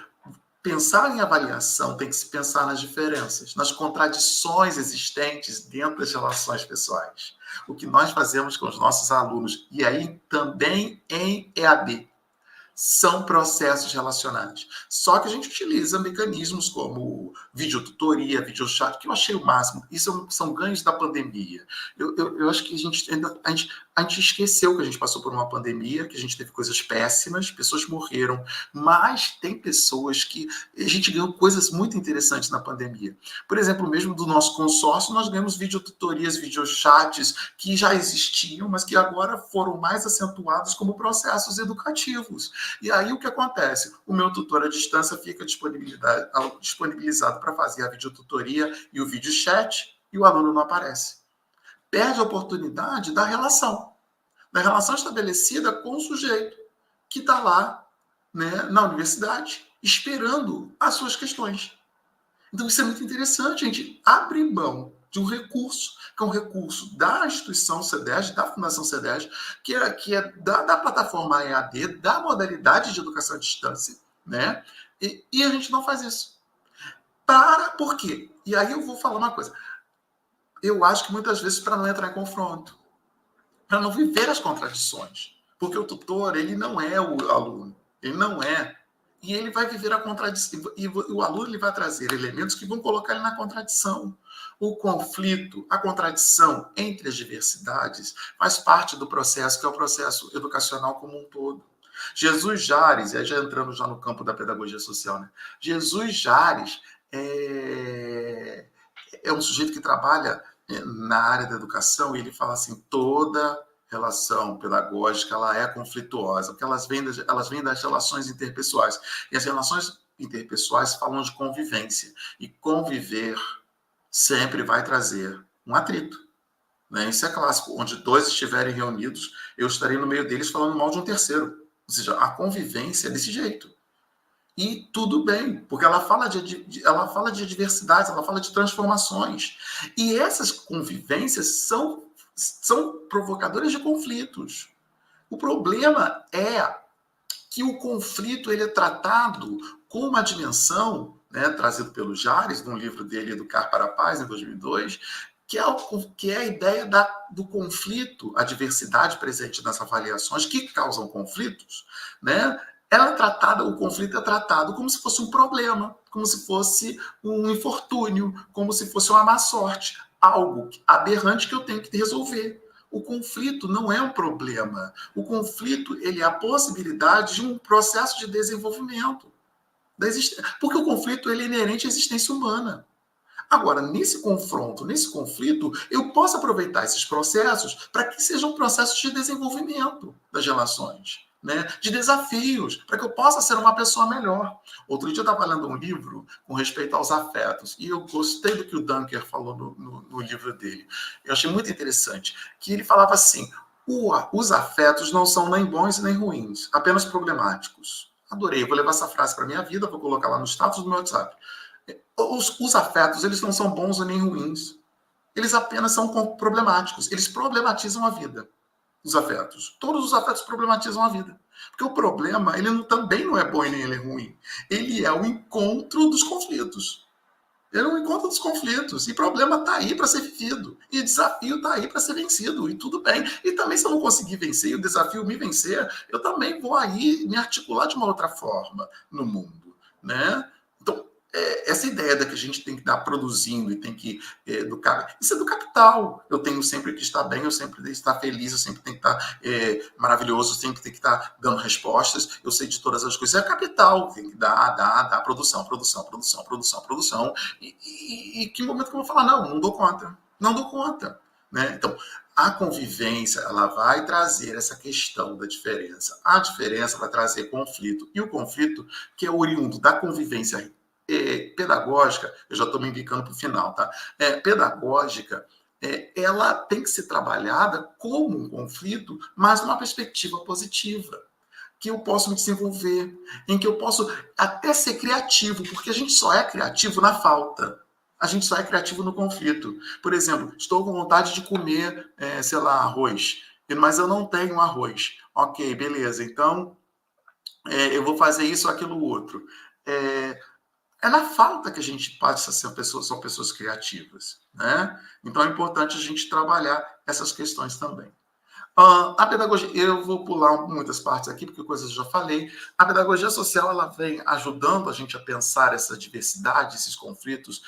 [SPEAKER 2] pensar em avaliação tem que se pensar nas diferenças, nas contradições existentes dentro das relações pessoais. O que nós fazemos com os nossos alunos, e aí também em EAD, são processos relacionados. Só que a gente utiliza mecanismos como videotutoria, videochat, que eu achei o máximo. Isso são ganhos da pandemia. Eu acho que a A gente esqueceu que a gente passou por uma pandemia, que a gente teve coisas péssimas, pessoas morreram, mas tem pessoas que a gente ganhou coisas muito interessantes na pandemia. Por exemplo, mesmo do nosso consórcio, nós ganhamos videotutorias, videochats que já existiam, mas que agora foram mais acentuados como processos educativos. E aí o que acontece? O meu tutor à distância fica disponibilizado para fazer a videotutoria e o videochat, e o aluno não aparece. Perde a oportunidade da relação estabelecida com o sujeito que está lá, né, na universidade, esperando as suas questões. Então, isso é muito interessante, a gente abre mão de um recurso, que é um recurso da instituição CEDES, da Fundação CEDES, que é da plataforma EAD, da modalidade de educação à distância, né? E a gente não faz isso. Por quê? E aí eu vou falar uma coisa. Eu acho que muitas vezes para não entrar em confronto, para não viver as contradições. Porque o tutor, ele não é o aluno, ele não é. E ele vai viver a contradição, e o aluno ele vai trazer elementos que vão colocar ele na contradição. O conflito, a contradição entre as diversidades faz parte do processo, que é o processo educacional como um todo. Jesus Jares, já entrando já no campo da pedagogia social, né? Jesus Jares é um sujeito que trabalha na área da educação, e ele fala assim, toda relação pedagógica ela é conflituosa, porque elas vêm das relações interpessoais. E as relações interpessoais falam de convivência. E conviver sempre vai trazer um atrito. Né? Isso é clássico. Onde dois estiverem reunidos, eu estarei no meio deles falando mal de um terceiro. Ou seja, a convivência é desse jeito. E tudo bem, porque ela fala de diversidades, ela fala de transformações. E essas convivências são provocadoras de conflitos. O problema é que o conflito ele é tratado com uma dimensão, né, trazido pelo Jares, num livro dele, Educar para a Paz, em 2002, que é a ideia do conflito, a diversidade presente nas avaliações que causam conflitos, né? O conflito é tratado como se fosse um problema, como se fosse um infortúnio, como se fosse uma má sorte, algo aberrante que eu tenho que resolver. O conflito não é um problema. O conflito ele é a possibilidade de um processo de desenvolvimento. Porque o conflito ele é inerente à existência humana. Agora, nesse conflito, eu posso aproveitar esses processos para que sejam processos de desenvolvimento das relações, né? De desafios, para que eu possa ser uma pessoa melhor. Outro dia eu estava lendo um livro com respeito aos afetos, e eu gostei do que o Dunker falou no livro dele. Eu achei muito interessante, que ele falava assim, os afetos não são nem bons nem ruins, apenas problemáticos. Adorei, eu vou levar essa frase para a minha vida, vou colocar lá no status do meu WhatsApp. Os afetos, eles não são bons nem ruins. Eles apenas são problemáticos. Eles problematizam a vida, os afetos. Todos os afetos problematizam a vida. Porque o problema, também não é bom e nem ele é ruim. Ele é o encontro dos conflitos. Ele é o encontro dos conflitos. E problema está aí para ser vivido. E desafio está aí para ser vencido. E tudo bem. E também, se eu não conseguir vencer, e o desafio me vencer, eu também vou aí me articular de uma outra forma no mundo. Né? Então, essa ideia da que a gente tem que estar produzindo e tem que educar, isso é do capital. Eu tenho sempre que estar bem, eu sempre tenho que estar feliz, eu sempre tenho que estar maravilhoso, eu sempre tenho que estar dando respostas, eu sei de todas as coisas. É capital, tem que dar, produção. E que momento que eu vou falar, não dou conta. Não dou conta. Né? Então, a convivência, ela vai trazer essa questão da diferença. A diferença vai trazer conflito. E o conflito, que é oriundo da convivência pedagógica, eu já estou me indicando para o final, tá? Pedagógica, ela tem que ser trabalhada como um conflito, mas numa perspectiva positiva, que eu posso me desenvolver, em que eu posso até ser criativo, porque a gente só é criativo na falta. A gente só é criativo no conflito. Por exemplo, estou com vontade de comer, arroz, mas eu não tenho arroz. Ok, beleza, então eu vou fazer isso, aquilo, outro. É na falta que a gente passa a ser são pessoas criativas, né? Então é importante a gente trabalhar essas questões também. A pedagogia, eu vou pular muitas partes aqui, porque coisas eu já falei. A pedagogia social ela vem ajudando a gente a pensar essa diversidade, esses conflitos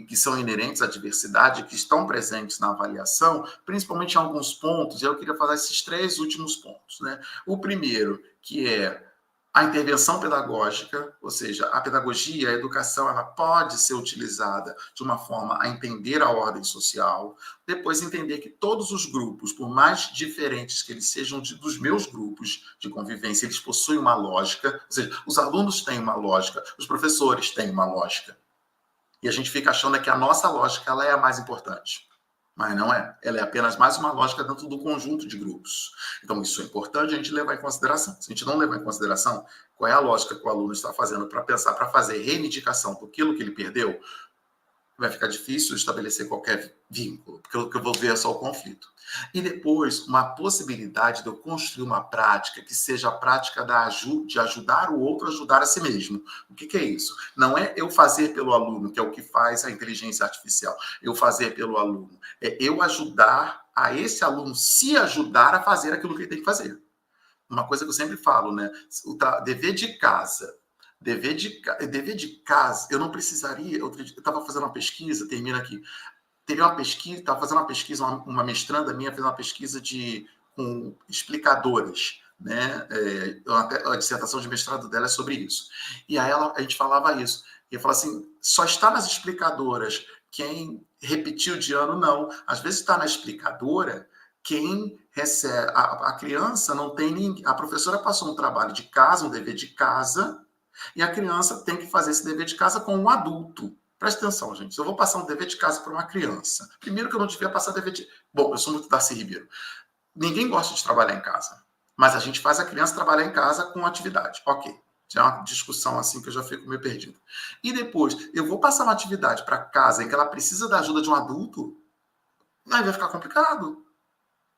[SPEAKER 2] que são inerentes à diversidade, que estão presentes na avaliação, principalmente em alguns pontos, e eu queria falar esses 3 últimos pontos, né? O primeiro, que é a intervenção pedagógica, ou seja, a pedagogia, a educação, ela pode ser utilizada de uma forma a entender a ordem social, depois entender que todos os grupos, por mais diferentes que eles sejam dos meus grupos de convivência, eles possuem uma lógica, ou seja, os alunos têm uma lógica, os professores têm uma lógica. E a gente fica achando que a nossa lógica ela é a mais importante. Mas não é. Ela é apenas mais uma lógica dentro do conjunto de grupos. Então, isso é importante a gente levar em consideração. Se a gente não levar em consideração qual é a lógica que o aluno está fazendo para pensar, para fazer reivindicação do que ele perdeu, vai ficar difícil estabelecer qualquer vínculo, porque o que eu vou ver é só o conflito. E depois, uma possibilidade de eu construir uma prática que seja a prática de ajudar o outro a ajudar a si mesmo. O que é isso? Não é eu fazer pelo aluno, que é o que faz a inteligência artificial. Eu fazer pelo aluno. É eu ajudar a esse aluno se ajudar a fazer aquilo que ele tem que fazer. Uma coisa que eu sempre falo, né? O dever de casa. Dever de casa, eu não precisaria. Eu estava fazendo uma pesquisa, termina aqui. Teve uma pesquisa, estava fazendo uma pesquisa, uma mestranda minha fez uma pesquisa com explicadoras, né? A dissertação de mestrado dela é sobre isso. E aí a gente falava isso. E eu falava assim: só está nas explicadoras quem repetiu de ano, não. Às vezes está na explicadora quem recebe. A criança não tem ninguém. A professora passou um trabalho de casa, um dever de casa. E a criança tem que fazer esse dever de casa com um adulto. Presta atenção, gente. Se eu vou passar um dever de casa para uma criança, primeiro que eu não devia passar dever de... Bom, eu sou muito Darcy Ribeiro. Ninguém gosta de trabalhar em casa. Mas a gente faz a criança trabalhar em casa com atividade. Ok. Já é uma discussão assim que eu já fico meio perdido. E depois, eu vou passar uma atividade para casa em que ela precisa da ajuda de um adulto? Aí vai ficar complicado,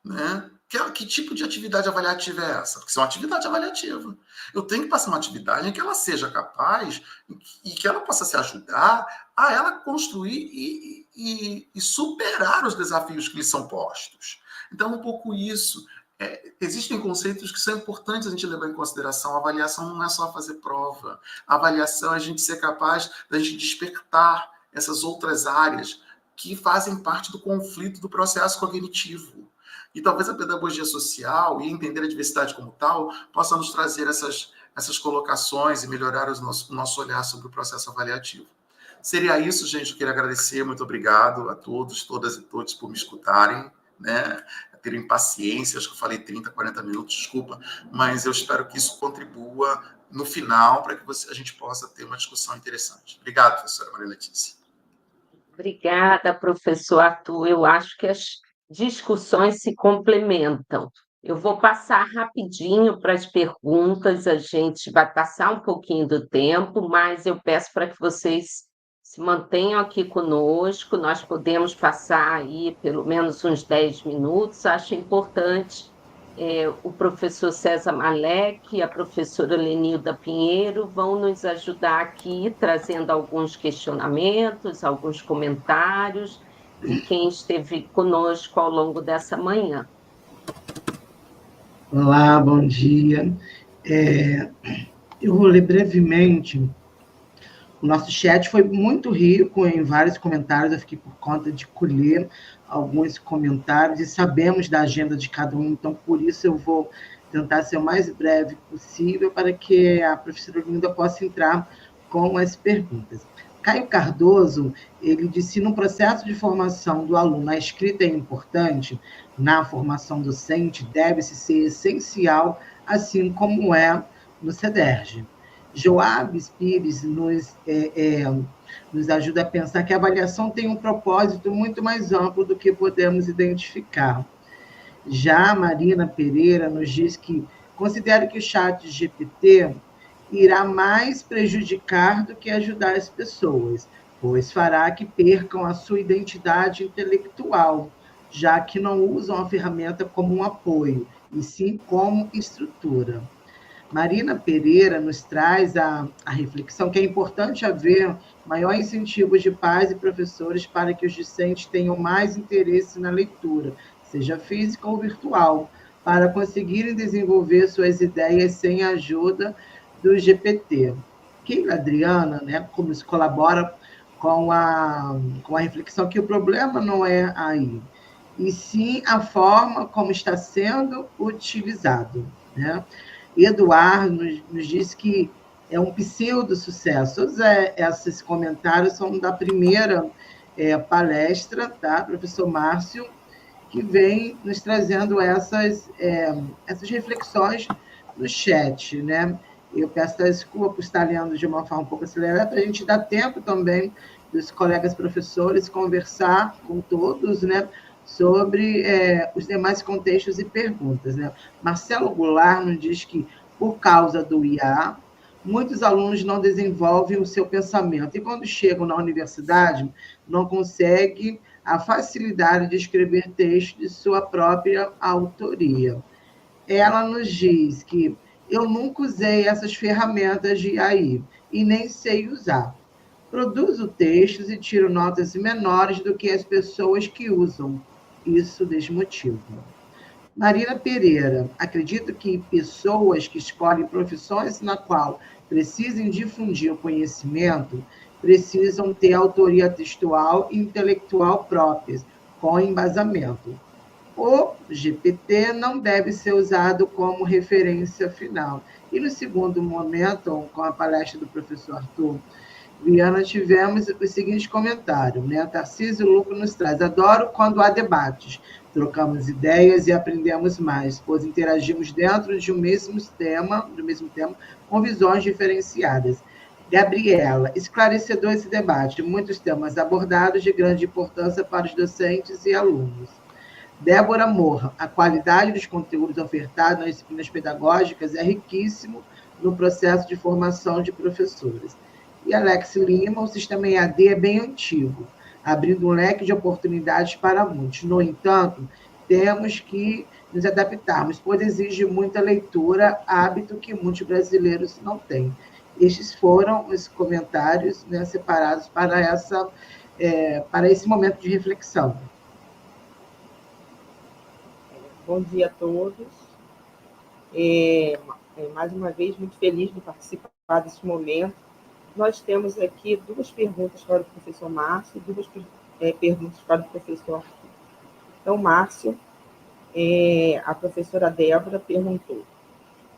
[SPEAKER 2] né? Que tipo de atividade avaliativa é essa? Porque isso é uma atividade avaliativa. Eu tenho que passar uma atividade em que ela seja capaz e que ela possa se ajudar a ela construir e superar os desafios que lhe são postos. Então, um pouco isso. Existem conceitos que são importantes a gente levar em consideração. A avaliação não é só fazer prova. A avaliação é a gente ser capaz de a gente despertar essas outras áreas que fazem parte do conflito do processo cognitivo. E talvez a pedagogia social e entender a diversidade como tal possa nos trazer essas colocações e melhorar o nosso olhar sobre o processo avaliativo. Seria isso, gente. Eu queria agradecer. Muito obrigado a todos, todas e todos por me escutarem, né? Terem paciência. Acho que eu falei 30, 40 minutos, desculpa. Mas eu espero que isso contribua no final para que a gente possa ter uma discussão interessante. Obrigado, professora Maria Letícia.
[SPEAKER 1] Obrigada, professor Arthur. Eu acho que as discussões se complementam. Eu vou passar rapidinho para as perguntas, a gente vai passar um pouquinho do tempo, mas eu peço para que vocês se mantenham aqui conosco, nós podemos passar aí pelo menos uns 10 minutos, acho importante. O professor César Malek e a professora Lenilda Pinheiro vão nos ajudar aqui, trazendo alguns questionamentos, alguns comentários de quem esteve conosco ao longo dessa manhã.
[SPEAKER 3] Olá, bom dia. Eu vou ler brevemente. O nosso chat foi muito rico em vários comentários, eu fiquei por conta de colher alguns comentários e sabemos da agenda de cada um, então por isso eu vou tentar ser o mais breve possível para que a professora Linda possa entrar com as perguntas. Caio Cardoso, ele disse: no processo de formação do aluno, a escrita é importante, na formação docente deve-se ser essencial, assim como é no CEDERJ. Joabes Pires nos ajuda a pensar que a avaliação tem um propósito muito mais amplo do que podemos identificar. Já a Marina Pereira nos diz que considera que o chat GPT irá mais prejudicar do que ajudar as pessoas, pois fará que percam a sua identidade intelectual, já que não usam a ferramenta como um apoio, e sim como estrutura. Marina Pereira nos traz a reflexão que é importante haver maior incentivo de pais e professores para que os discentes tenham mais interesse na leitura, seja física ou virtual, para conseguirem desenvolver suas ideias sem a ajuda do GPT. Keila Adriana, né, como se colabora com a reflexão que o problema não é aí, e sim a forma como está sendo utilizado, né? Eduardo nos diz que é um pseudo-sucesso. Todos esses comentários são da primeira palestra, tá? Professor Márcio, que vem nos trazendo essas reflexões no chat, né? Eu peço desculpa por estar lendo de uma forma um pouco acelerada, para a gente dar tempo também dos colegas professores conversar com todos, né, sobre os demais contextos e perguntas, né? Marcelo Goulart nos diz que, por causa do IA, muitos alunos não desenvolvem o seu pensamento, e quando chegam na universidade, não conseguem a facilidade de escrever textos de sua própria autoria. Ela nos diz que eu nunca usei essas ferramentas de AI e nem sei usar. Produzo textos e tiro notas menores do que as pessoas que usam. Isso desmotiva. Marina Pereira, acredito que pessoas que escolhem profissões na qual precisem difundir o conhecimento precisam ter autoria textual e intelectual próprias, com embasamento. O GPT não deve ser usado como referência final. E no segundo momento, com a palestra do professor Arthur Viana, tivemos o seguinte comentário, né? Tarcísio Luco nos traz: adoro quando há debates, trocamos ideias e aprendemos mais, pois interagimos dentro de um mesmo tema, com visões diferenciadas. Gabriela, esclarecedor esse debate, muitos temas abordados de grande importância para os docentes e alunos. Débora Morra, a qualidade dos conteúdos ofertados nas disciplinas pedagógicas é riquíssimo no processo de formação de professores. E Alex Lima, o sistema EAD é bem antigo, abrindo um leque de oportunidades para muitos. No entanto, temos que nos adaptarmos, pois exige muita leitura, hábito que muitos brasileiros não têm. Estes foram os comentários, né, separados para esse momento de reflexão.
[SPEAKER 4] Bom dia a todos. Mais uma vez, muito feliz de participar desse momento. Nós temos aqui 2 perguntas para o professor Márcio e 2 perguntas para o professor Arthur. Então, Márcio, a professora Débora perguntou: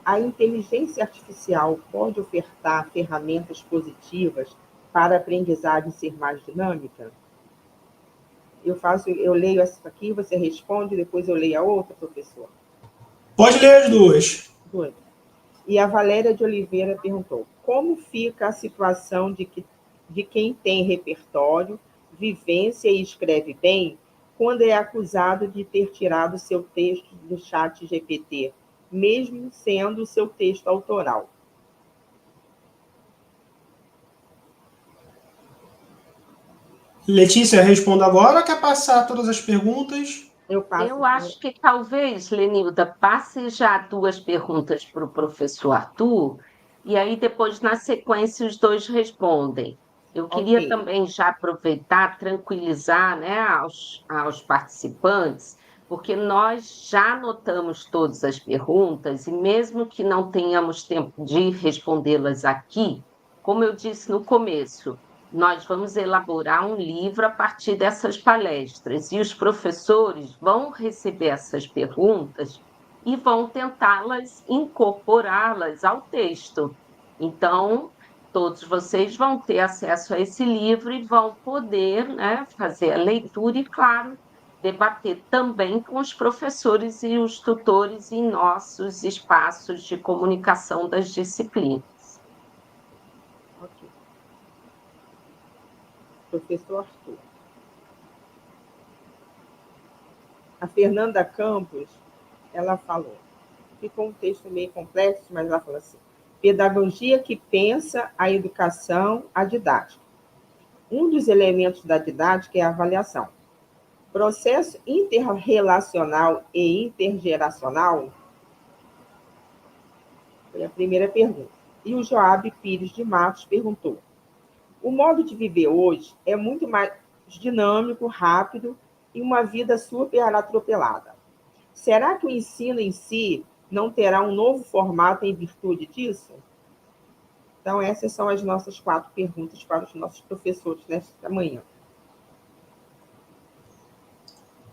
[SPEAKER 4] a inteligência artificial pode ofertar ferramentas positivas para a aprendizagem ser mais dinâmica? Eu leio essa aqui, você responde, depois eu leio a outra, professor.
[SPEAKER 5] Pode ler as duas.
[SPEAKER 4] E a Valéria de Oliveira perguntou: como fica a situação de quem tem repertório, vivência e escreve bem, quando é acusado de ter tirado seu texto do chat GPT, mesmo sendo seu texto autoral?
[SPEAKER 5] Letícia, responda agora ou quer passar todas as perguntas?
[SPEAKER 4] Eu passo.
[SPEAKER 1] Eu acho que talvez, Lenilda, passe já 2 perguntas para o professor Arthur, e aí depois, na sequência, os 2 respondem. Eu queria também já aproveitar, tranquilizar, né, aos participantes, porque nós já anotamos todas as perguntas, e mesmo que não tenhamos tempo de respondê-las aqui, como eu disse no começo, nós vamos elaborar um livro a partir dessas palestras, e os professores vão receber essas perguntas e vão tentá-las incorporá-las ao texto. Então, todos vocês vão ter acesso a esse livro e vão poder, né, fazer a leitura e, claro, debater também com os professores e os tutores em nossos espaços de comunicação das disciplinas.
[SPEAKER 4] Ok. Professor Arthur. A Fernanda Campos, ela falou, ficou um texto meio complexo, mas ela falou assim: pedagogia que pensa a educação, a didática. Um dos elementos da didática é a avaliação. Processo interrelacional e intergeracional? Foi a primeira pergunta. E o Joab Pires de Matos perguntou: o modo de viver hoje é muito mais dinâmico, rápido e uma vida super atropelada. Será que o ensino em si não terá um novo formato em virtude disso? Então, essas são as nossas 4 perguntas para os nossos professores nesta manhã.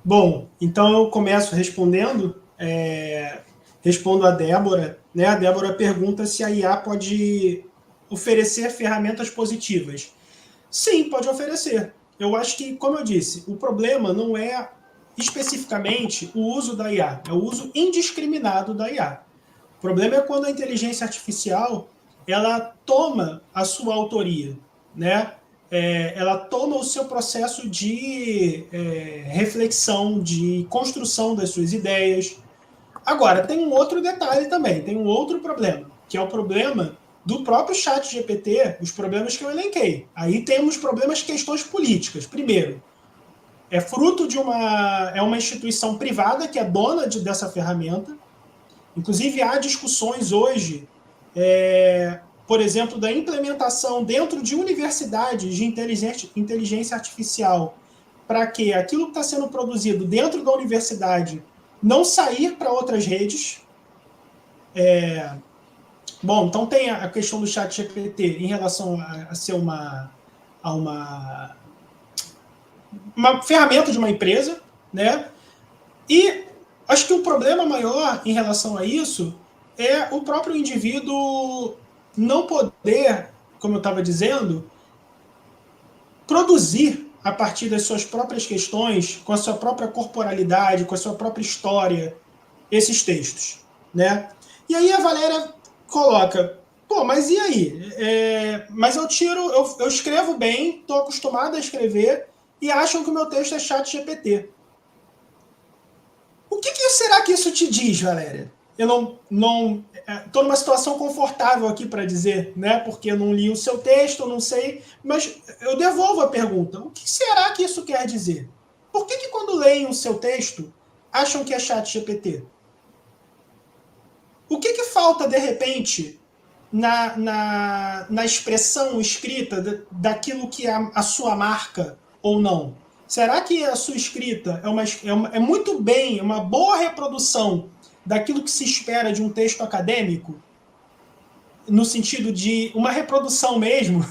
[SPEAKER 5] Bom, então eu começo respondendo. Respondo a Débora. Né? A Débora pergunta se a IA pode oferecer ferramentas positivas. Sim, pode oferecer. Eu acho que, como eu disse, o problema não é especificamente o uso da IA, é o uso indiscriminado da IA. O problema é quando a inteligência artificial ela toma a sua autoria, né? Ela toma o seu processo de reflexão, de construção das suas ideias. Agora, tem um outro detalhe também, tem um outro problema, que é o problema do próprio chat GPT, os problemas que eu elenquei. Aí temos problemas, questões políticas. Primeiro, é fruto de uma instituição privada que é dona dessa ferramenta. Inclusive, há discussões hoje, por exemplo, da implementação dentro de universidades de inteligência artificial, para que aquilo que está sendo produzido dentro da universidade não sair para outras redes. Bom, então tem a questão do chat GPT em relação a ser uma ferramenta de uma empresa, né? E acho que o problema maior em relação a isso é o próprio indivíduo não poder, como eu estava dizendo, produzir a partir das suas próprias questões, com a sua própria corporalidade, com a sua própria história, esses textos, né? E aí a Valéria coloca, mas e aí? Mas eu escrevo bem, estou acostumado a escrever e acham que o meu texto é chat GPT. O que será que isso te diz, Valéria? Eu não estou numa situação confortável aqui para dizer, né? Porque eu não li o seu texto, eu não sei, mas eu devolvo a pergunta. O que será que isso quer dizer? Por que quando leem o seu texto, acham que é chat GPT? O que falta, de repente, na expressão escrita daquilo que é a sua marca ou não? Será que a sua escrita é muito bem, uma boa reprodução daquilo que se espera de um texto acadêmico? No sentido de uma reprodução mesmo,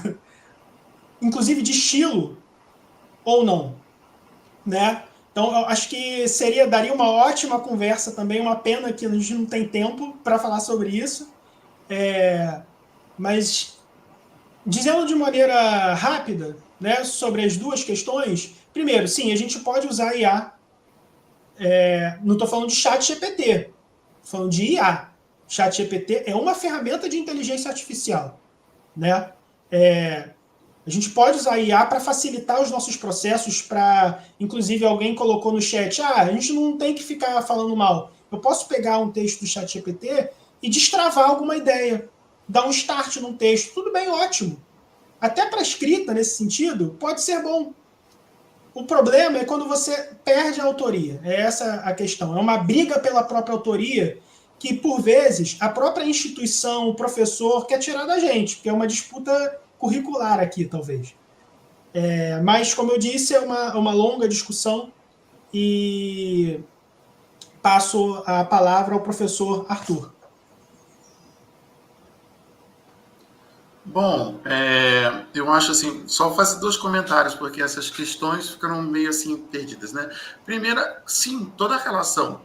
[SPEAKER 5] inclusive de estilo, ou não? Né? Então, eu acho que daria uma ótima conversa também, uma pena que a gente não tem tempo para falar sobre isso. Mas, dizendo de maneira rápida, né, sobre as duas questões, primeiro, sim, a gente pode usar IA. Não estou falando de chat GPT, estou falando de IA. Chat GPT é uma ferramenta de inteligência artificial. Né? A gente pode usar IA para facilitar os nossos processos, inclusive alguém colocou no chat, a gente não tem que ficar falando mal. Eu posso pegar um texto do chat GPT e destravar alguma ideia, dar um start num texto. Tudo bem, ótimo. Até para escrita, nesse sentido, pode ser bom. O problema é quando você perde a autoria. É essa a questão. É uma briga pela própria autoria que, por vezes, a própria instituição, o professor, quer tirar da gente, porque é uma disputa curricular aqui, talvez. Mas, como eu disse, é uma longa discussão e passo a palavra ao professor Arthur.
[SPEAKER 2] Bom, eu acho assim, só vou fazer 2 comentários, porque essas questões ficaram meio assim perdidas, né? Primeira, sim, toda relação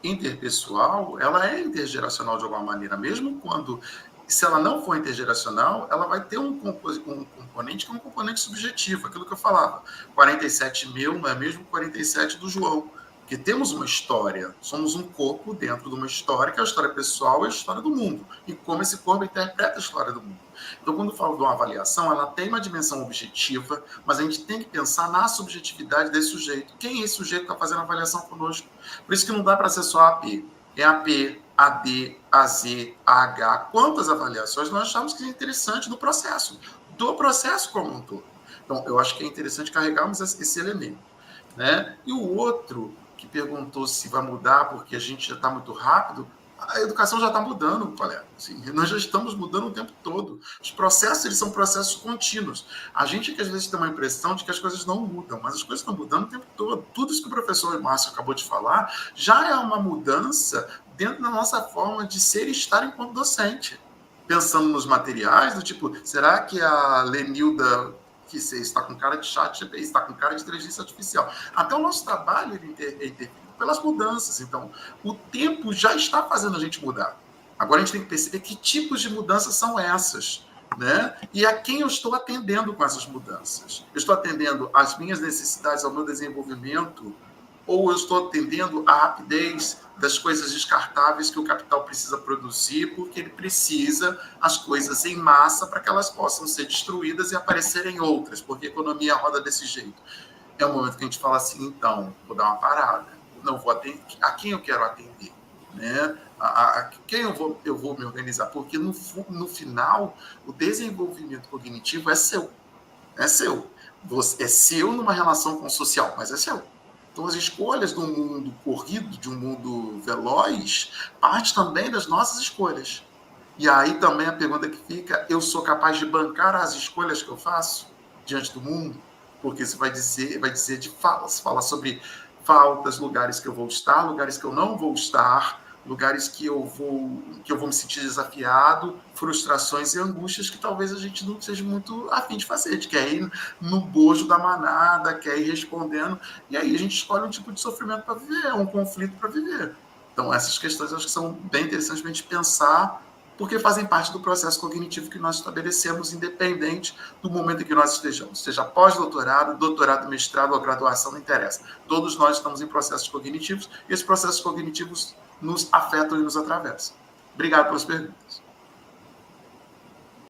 [SPEAKER 2] interpessoal, ela é intergeracional de alguma maneira, mesmo quando, se ela não for intergeracional, ela vai ter um componente que é um componente subjetivo, aquilo que eu falava, 47 mil não é mesmo 47 do João, porque temos uma história, somos um corpo dentro de uma história, que é a história pessoal e a história do mundo, e como esse corpo interpreta a história do mundo. Então, quando eu falo de uma avaliação, ela tem uma dimensão objetiva, mas a gente tem que pensar na subjetividade desse sujeito. Quem é esse sujeito que está fazendo a avaliação conosco? Por isso que não dá para ser só AP. É AP, AD, AZ, AH. Quantas avaliações nós achamos que é interessante do processo como um todo. Então, eu acho que é interessante carregarmos esse elemento. Né? E o outro que perguntou se vai mudar porque a gente já está muito rápido, a educação já está mudando, colega. Assim, nós já estamos mudando o tempo todo. Os processos, eles são processos contínuos. A gente que às vezes tem uma impressão de que as coisas não mudam, mas as coisas estão mudando o tempo todo. Tudo isso que o professor Márcio acabou de falar já é uma mudança dentro da nossa forma de ser e estar enquanto docente. pensando nos materiais, do tipo, será que a Lenilda, que você está com cara de chat, está com cara de inteligência artificial? Até o nosso trabalho é interferido pelas mudanças. Então, o tempo já está fazendo a gente mudar. Agora a gente tem que perceber que tipos de mudanças são essas, né? E a quem eu estou atendendo com essas mudanças? Eu estou atendendo às minhas necessidades, ao meu desenvolvimento, ou eu estou atendendo à rapidez das coisas descartáveis que o capital precisa produzir, porque ele precisa as coisas em massa para que elas possam ser destruídas e aparecerem outras, porque a economia roda desse jeito. É o momento que a gente fala assim, então, vou dar uma parada, não vou atender, a quem eu quero atender, né? A quem eu vou me organizar, porque no final, o desenvolvimento cognitivo é seu, é seu. É seu numa relação com o social, mas é seu. Então, as escolhas do mundo corrido, de um mundo veloz, parte também das nossas escolhas. E aí também a pergunta que fica, eu sou capaz de bancar as escolhas que eu faço diante do mundo? Porque isso vai dizer de falas, fala sobre faltas, lugares que eu vou estar, lugares que eu não vou estar, lugares que eu vou me sentir desafiado, frustrações e angústias que talvez a gente não seja muito afim de fazer, de quer ir no bojo da manada, quer ir respondendo, e aí a gente escolhe um tipo de sofrimento para viver, um conflito para viver. Então essas questões eu acho que são bem interessantes para a gente pensar, porque fazem parte do processo cognitivo que nós estabelecemos, independente do momento em que nós estejamos. Seja pós-doutorado, doutorado, mestrado ou graduação, não interessa. Todos nós estamos em processos cognitivos, e esses processos cognitivos nos afetam e nos atravessam. Obrigado pelas perguntas.